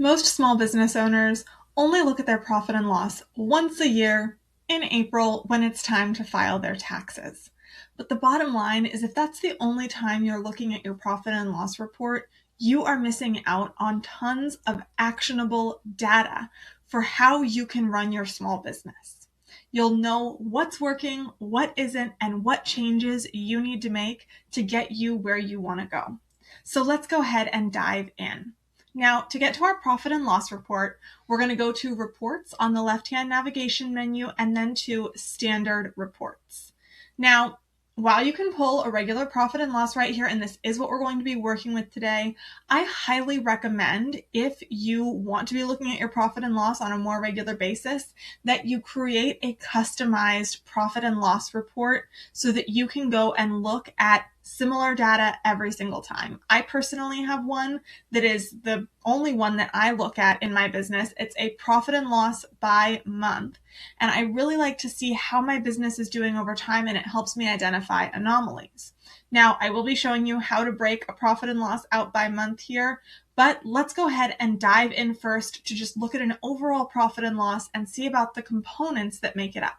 Most small business owners only look at their profit and loss once a year in April when it's time to file their taxes. But the bottom line is if that's the only time you're looking at your profit and loss report, you are missing out on tons of actionable data for how you can run your small business. You'll know what's working, what isn't, and what changes you need to make to get you where you want to go. So let's go ahead and dive in. Now, to get to our profit and loss report, we're going to go to Reports on the left-hand navigation menu and then to Standard Reports. Now, while you can pull a regular profit and loss right here, and this is what we're going to be working with today, I highly recommend, if you want to be looking at your profit and loss on a more regular basis, that you create a customized profit and loss report so that you can go and look at similar data every single time. I personally have one that is the only one that I look at in my business. It's a profit and loss by month. And I really like to see how my business is doing over time, and it helps me identify anomalies. Now, I will be showing you how to break a profit and loss out by month here, but let's go ahead and dive in first to just look at an overall profit and loss and see about the components that make it up.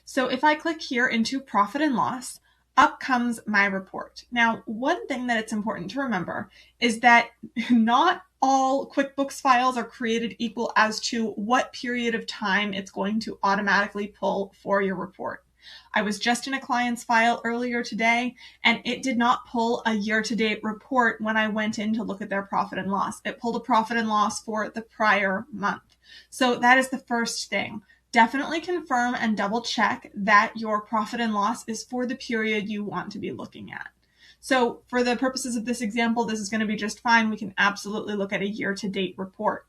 So if I click here into profit and loss, up comes my report. Now, one thing that it's important to remember is that not all QuickBooks files are created equal as to what period of time it's going to automatically pull for your report. I was just in a client's file earlier today, and it did not pull a year-to-date report when I went in to look at their profit and loss. It pulled a profit and loss for the prior month. So that is the first thing. Definitely confirm and double check that your profit and loss is for the period you want to be looking at. So for the purposes of this example, this is going to be just fine. We can absolutely look at a year-to-date report.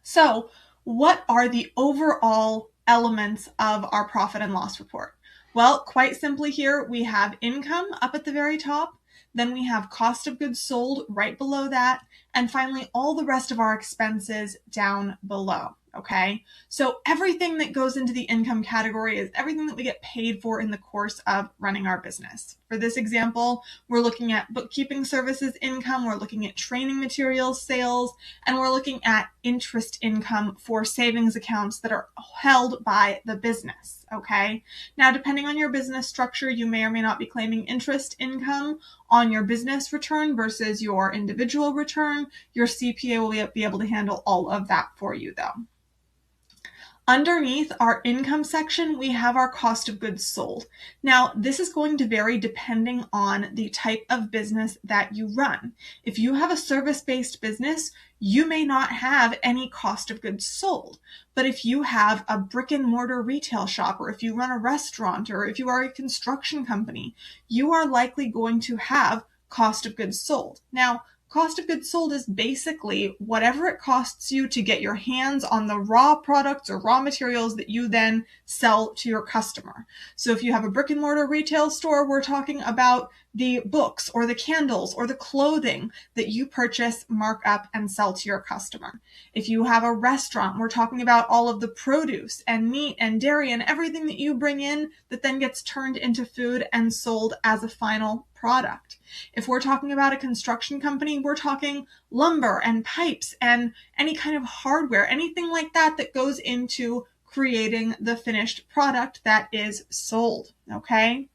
So what are the overall elements of our profit and loss report? Well, quite simply here, we have income up at the very top. Then we have cost of goods sold right below that. And finally, all the rest of our expenses down below. Okay, so everything that goes into the income category is everything that we get paid for in the course of running our business. For this example, we're looking at bookkeeping services income, we're looking at training materials sales, and we're looking at interest income for savings accounts that are held by the business. Okay, now depending on your business structure, you may or may not be claiming interest income on your business return versus your individual return. Your CPA will be able to handle all of that for you though. Underneath our income section, we have our cost of goods sold. Now, this is going to vary depending on the type of business that you run. If you have a service-based business, you may not have any cost of goods sold. But if you have a brick and mortar retail shop, or if you run a restaurant, or if you are a construction company, you are likely going to have cost of goods sold. Now, cost of goods sold is basically whatever it costs you to get your hands on the raw products or raw materials that you then sell to your customer. So if you have a brick and mortar retail store, we're talking about the books or the candles or the clothing that you purchase, mark up, and sell to your customer. If you have a restaurant, we're talking about all of the produce and meat and dairy and everything that you bring in that then gets turned into food and sold as a final product. If we're talking about a construction company, we're talking lumber and pipes and any kind of hardware, anything like that that goes into creating the finished product that is sold, okay?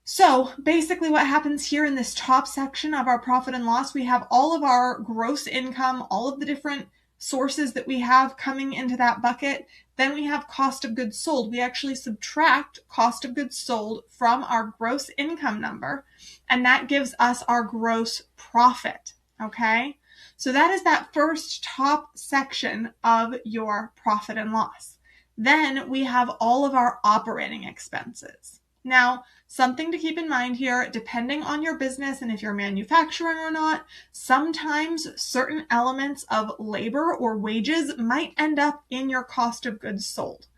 So basically what happens here in this top section of our profit and loss, we have all of our gross income, all of the different sources that we have coming into that bucket. Then we have cost of goods sold. We actually subtract cost of goods sold from our gross income number, and that gives us our gross profit, okay? So that is that first top section of your profit and loss. Then we have all of our operating expenses. Now, something to keep in mind here, depending on your business and if you're manufacturing or not, sometimes certain elements of labor or wages might end up in your cost of goods sold.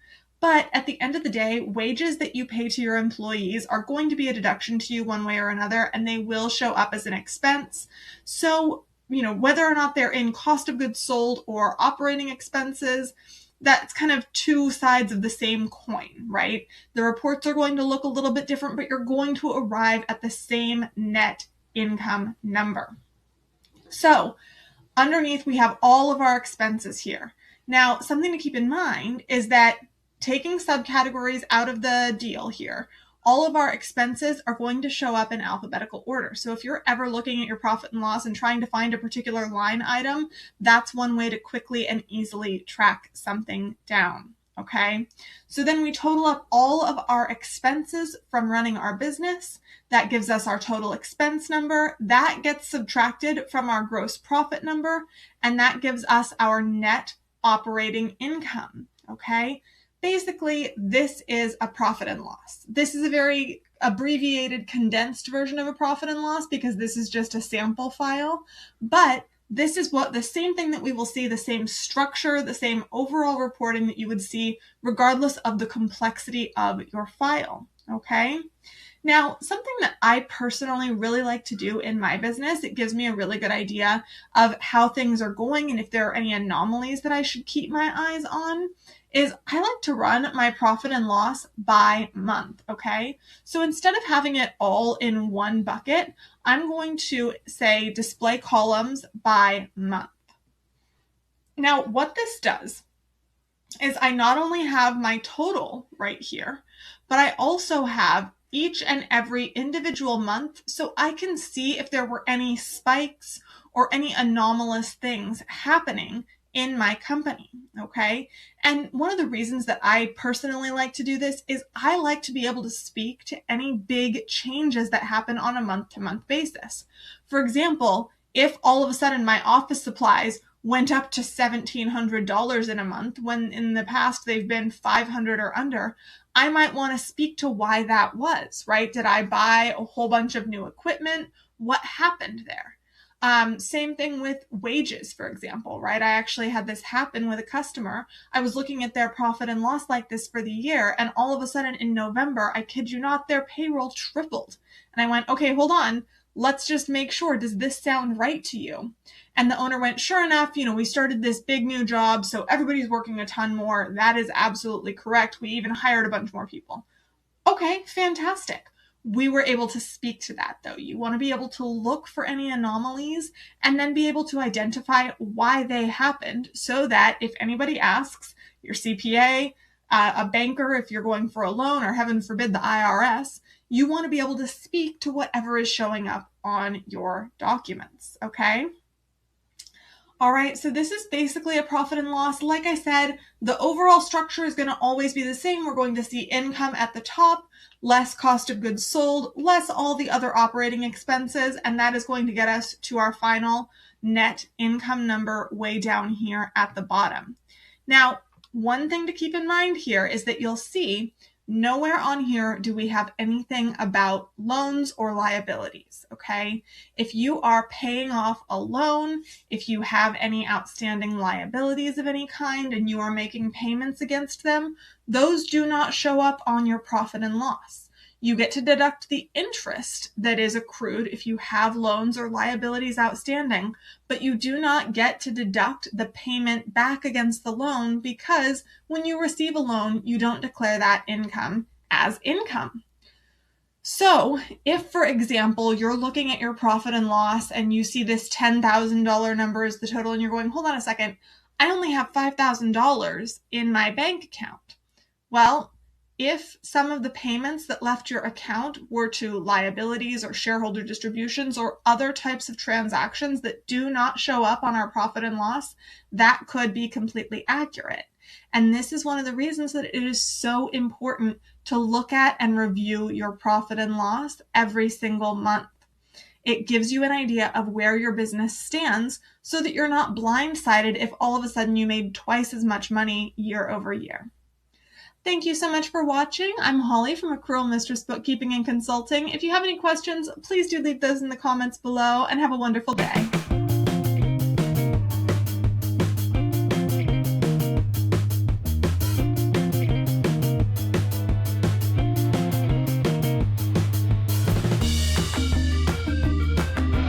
But at the end of the day, wages that you pay to your employees are going to be a deduction to you one way or another, and they will show up as an expense. So, whether or not they're in cost of goods sold or operating expenses, that's kind of two sides of the same coin, right? The reports are going to look a little bit different, but you're going to arrive at the same net income number. So Underneath, we have all of our expenses here. Now, something to keep in mind is that taking subcategories out of the deal here, all of our expenses are going to show up in alphabetical order. So if you're ever looking at your profit and loss and trying to find a particular line item, that's one way to quickly and easily track something down. Okay, so then we total up all of our expenses from running our business. That gives us our total expense number. That gets subtracted from our gross profit number, and that gives us our net operating income. Okay, basically, this is a profit and loss. This is a very abbreviated, condensed version of a profit and loss because this is just a sample file, but this is what the same thing that we will see, the same structure, the same overall reporting that you would see regardless of the complexity of your file, okay? Now, something that I personally really like to do in my business, it gives me a really good idea of how things are going and if there are any anomalies that I should keep my eyes on, is I like to run my profit and loss by month, okay? So instead of having it all in one bucket, I'm going to say display columns by month. Now, what this does is I not only have my total right here, but I also have each and every individual month so I can see if there were any spikes or any anomalous things happening in my company, okay? And one of the reasons that I personally like to do this is I like to be able to speak to any big changes that happen on a month-to-month basis. For example, if all of a sudden my office supplies went up to $1,700 in a month when in the past they've been $500 or under, I might want to speak to why that was, right? Did I buy a whole bunch of new equipment? What happened there? Same thing with wages, for example, right? I actually had this happen with a customer. I was looking at their profit and loss like this for the year, and all of a sudden in November, I kid you not, their payroll tripled. And I went, okay, hold on. Let's just make sure, does this sound right to you? And the owner went, sure enough, we started this big new job, so everybody's working a ton more. That is absolutely correct. We even hired a bunch more people. Okay, fantastic. We were able to speak to that though. You want to be able to look for any anomalies and then be able to identify why they happened so that if anybody asks, your CPA, a banker, if you're going for a loan, or heaven forbid the IRS, you want to be able to speak to whatever is showing up on your documents, okay? All right, so this is basically a profit and loss. Like I said, the overall structure is going to always be the same. We're going to see income at the top, less cost of goods sold, less all the other operating expenses, and that is going to get us to our final net income number way down here at the bottom. Now, one thing to keep in mind here is that you'll see nowhere on here do we have anything about loans or liabilities, okay? If you are paying off a loan, if you have any outstanding liabilities of any kind and you are making payments against them, those do not show up on your profit and loss. You get to deduct the interest that is accrued if you have loans or liabilities outstanding, but you do not get to deduct the payment back against the loan because when you receive a loan, you don't declare that income as income. So if, for example, you're looking at your profit and loss and you see this $10,000 number as the total and you're going, hold on a second, I only have $5,000 in my bank account. Well, if some of the payments that left your account were to liabilities or shareholder distributions or other types of transactions that do not show up on our profit and loss, that could be completely accurate. And this is one of the reasons that it is so important to look at and review your profit and loss every single month. It gives you an idea of where your business stands so that you're not blindsided if all of a sudden you made twice as much money year over year. Thank you so much for watching. I'm Holly from Accrual Mistress Bookkeeping and Consulting. If you have any questions, please do leave those in the comments below and have a wonderful day.